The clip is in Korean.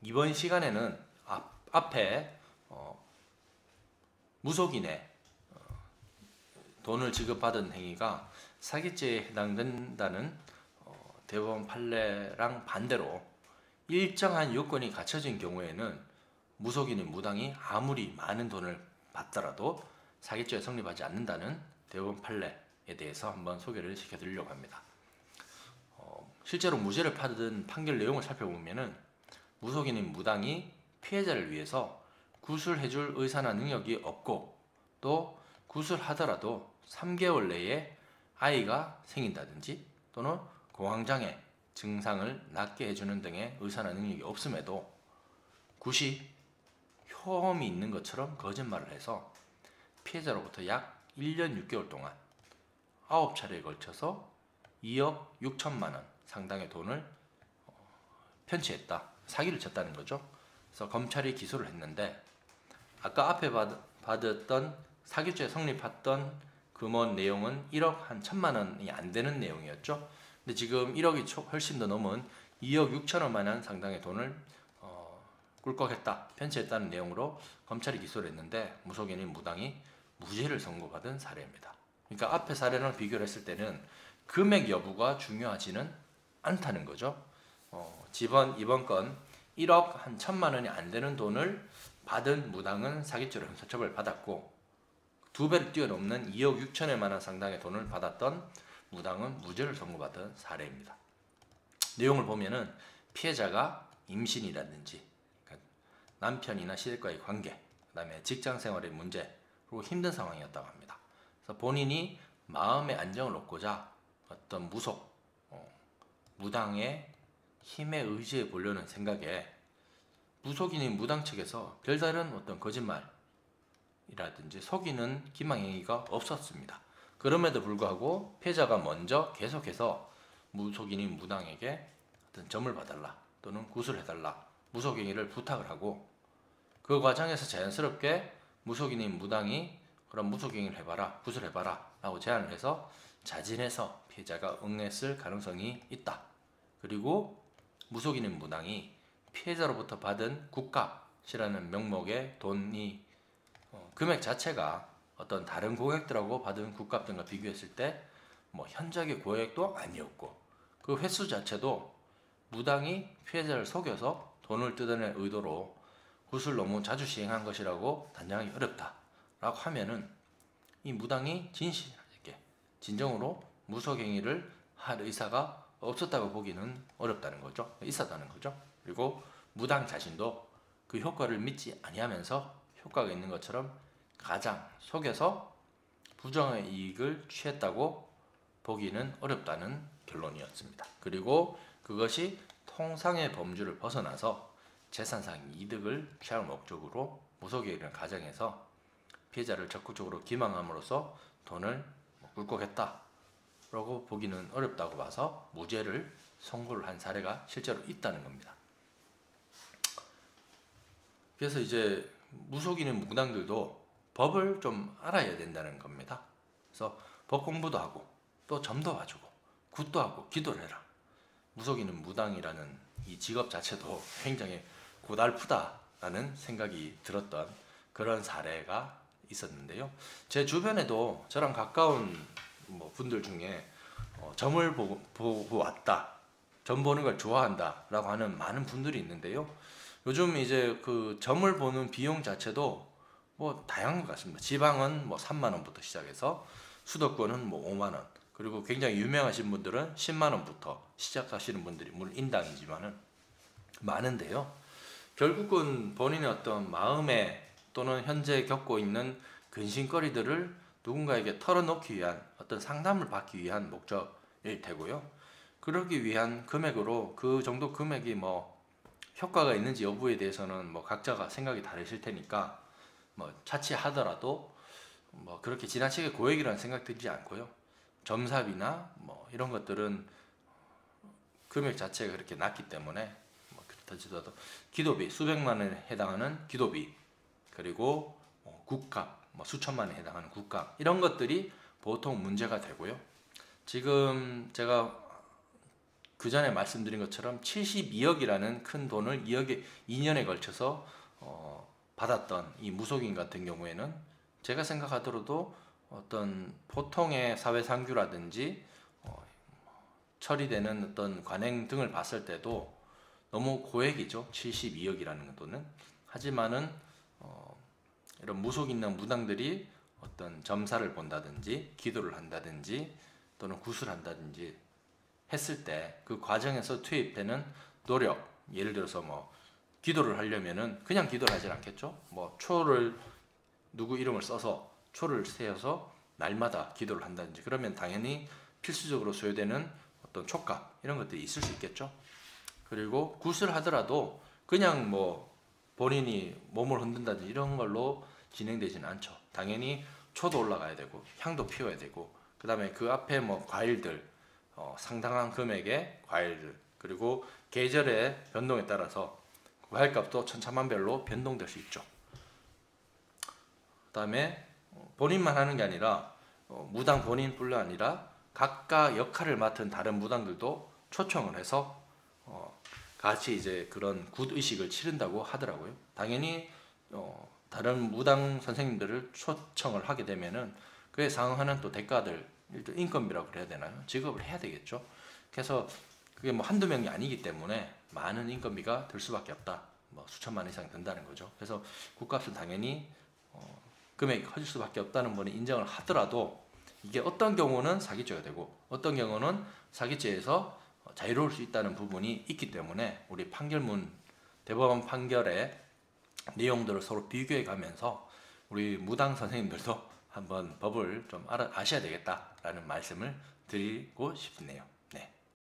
이번 시간에는 앞에 무속인의 돈을 지급받은 행위가 사기죄에 해당된다는 대법원 판례랑 반대로 일정한 요건이 갖춰진 경우에는 무속인인 무당이 아무리 많은 돈을 받더라도 사기죄에 성립하지 않는다는 대법원 판례에 대해서 한번 소개를 시켜드리려고 합니다. 실제로 무죄를 받은 판결 내용을 살펴보면은 무속인인 무당이 피해자를 위해서 구술해줄 의사나 능력이 없고 또 구술하더라도 3개월 내에 아이가 생긴다든지 또는 공황장애 증상을 낫게 해주는 등의 의사나 능력이 없음에도 굿이 효험이 있는 것처럼 거짓말을 해서 피해자로부터 약 1년 6개월 동안 9차례에 걸쳐서 2억 6천만 원 상당의 돈을 편취했다. 사기를 쳤다는 거죠. 그래서 검찰이 기소를 했는데 아까 앞에 받았던 사기죄에 성립했던 금원 내용은 1억 한 1천만 원이 안 되는 내용이었죠. 근데 지금 1억이 훨씬 더 넘은 2억 6천여만 원 상당의 돈을 꿀꺽했다, 편취했다는 내용으로 검찰이 기소를 했는데 무속인인 무당이 무죄를 선고받은 사례입니다. 그러니까 앞에 사례랑 비교를 했을 때는 금액 여부가 중요하지는 않다는 거죠. 이번 건 1억 한 1천만 원이 안 되는 돈을 받은 무당은 사기죄로 형사처벌을 받았고 2배를 뛰어넘는 2억 6천여만 원 상당의 돈을 받았던 무당은 무죄를 선고받은 사례입니다. 내용을 보면은 피해자가 임신이라든지 그러니까 남편이나 시댁과의 관계, 그 다음에 직장생활의 문제, 그리고 힘든 상황이었다고 합니다. 그래서 본인이 마음의 안정을 얻고자 어떤 무당의 힘에 의지해 보려는 생각에 무속인인 무당 측에서 별다른 어떤 거짓말이라든지 속이는 기망행위가 없었습니다. 그럼에도 불구하고 피해자가 먼저 계속해서 무속인인 무당에게 어떤 점을 봐달라 또는 구술해달라 무속행위를 부탁을 하고 그 과정에서 자연스럽게 무속인인 무당이 그럼 무속행위를 해봐라 구술해봐라 라고 제안을 해서 자진해서 피해자가 응했을 가능성이 있다. 그리고 무속인인 무당이 피해자로부터 받은 굿값이라는 명목의 돈이 금액 자체가 어떤 다른 고객들하고 받은 굿값 등과 비교했을 때 현저하게 고액도 아니었고 그 횟수 자체도 무당이 피해자를 속여서 돈을 뜯어낼 의도로 굿을 너무 자주 시행한 것이라고 단정하기 어렵다 라고 하면은 이 무당이 진정으로 무속행위를 할 의사가 없었다고 보기는 어렵다는 거죠. 있었다는 거죠. 그리고 무당 자신도 그 효과를 믿지 아니하면서 효과가 있는 것처럼 가장 속여서 부정의 이익을 취했다고 보기는 어렵다는 결론이었습니다. 그리고 그것이 통상의 범주를 벗어나서 재산상 이득을 취할 목적으로 무속행위를 가정해서 피해자를 적극적으로 기망함으로써 돈을 꿀꺽했다라고 보기는 어렵다고 봐서 무죄를 선고를 한 사례가 실제로 있다는 겁니다. 그래서 이제 무속인인 무당들도 법을 좀 알아야 된다는 겁니다. 그래서 법 공부도 하고 또 점도 봐주고 굿도 하고 기도를 해라. 무속인인 무당이라는 이 직업 자체도 굉장히 고달프다라는 생각이 들었던 그런 사례가 있었는데요. 제 주변에도 저랑 가까운 분들 중에 점을 보고 왔다, 점 보는 걸 좋아한다 라고 하는 많은 분들이 있는데요. 요즘 이제 그 점을 보는 비용 자체도 다양한 것 같습니다. 지방은 3만 원부터 시작해서 수도권은 5만 원, 그리고 굉장히 유명하신 분들은 10만 원부터 시작하시는 분들이 물론 인당이지만은 많은데요. 결국은 본인의 어떤 마음에 또는 현재 겪고 있는 근심거리들을 누군가에게 털어놓기 위한 어떤 상담을 받기 위한 목적일 테고요. 그러기 위한 금액으로 그 정도 금액이 효과가 있는지 여부에 대해서는 각자가 생각이 다르실 테니까 차치하더라도 그렇게 지나치게 고액이라는 생각 들지 않고요. 점삽이나 이런 것들은 금액 자체가 그렇게 낮기 때문에 그렇다 치더라도 기도비 수백만 원에 해당하는 기도비, 그리고 굿값 수천만 원에 해당하는 굿값, 이런 것들이 보통 문제가 되고요. 지금 제가 그 전에 말씀드린 것처럼 72억이라는 큰 돈을 2년에 걸쳐서 받았던 이 무속인 같은 경우에는 제가 생각하더라도 어떤 보통의 사회상규라든지 처리되는 어떤 관행 등을 봤을 때도 너무 고액이죠. 72억이라는 돈은. 하지만은 이런 무속 있는 무당들이 어떤 점사를 본다든지 기도를 한다든지 또는 구슬한다든지 했을 때 그 과정에서 투입되는 노력, 예를 들어서 뭐 기도를 하려면은 그냥 기도를 하진 않겠죠. 뭐 초를 누구 이름을 써서 초를 세어서 날마다 기도를 한다든지 그러면 당연히 필수적으로 소요되는 어떤 촉각 이런 것들이 있을 수 있겠죠. 그리고 굿을 하더라도 그냥 뭐 본인이 몸을 흔든다든지 이런 걸로 진행되지는 않죠. 당연히 초도 올라가야 되고 향도 피워야 되고 그 다음에 그 앞에 뭐 과일들 상당한 금액의 과일들 그리고 계절의 변동에 따라서 과일값도 천차만별로 변동될 수 있죠. 그 다음에 본인만 하는 게 아니라 무당 본인뿐만 아니라 각각 역할을 맡은 다른 무당들도 초청을 해서 같이 이제 그런 굿의식을 치른다고 하더라고요. 당연히 다른 무당 선생님들을 초청을 하게 되면은 그에 상응하는 또 대가들, 일단 인건비라고 그래야 되나요? 지급을 해야 되겠죠. 그래서 그게 뭐 한두 명이 아니기 때문에 많은 인건비가 들 수밖에 없다. 뭐 수천만 원 이상 든다는 거죠. 그래서 굿값은 당연히 금액이 커질 수밖에 없다는 분이 인정을 하더라도 이게 어떤 경우는 사기죄가 되고 어떤 경우는 사기죄에서 자유로울 수 있다는 부분이 있기 때문에 우리 판결문 대법원 판결의 내용들을 서로 비교해 가면서 우리 무당 선생님들도 한번 법을 좀 아셔야 되겠다라는 말씀을 드리고 싶네요.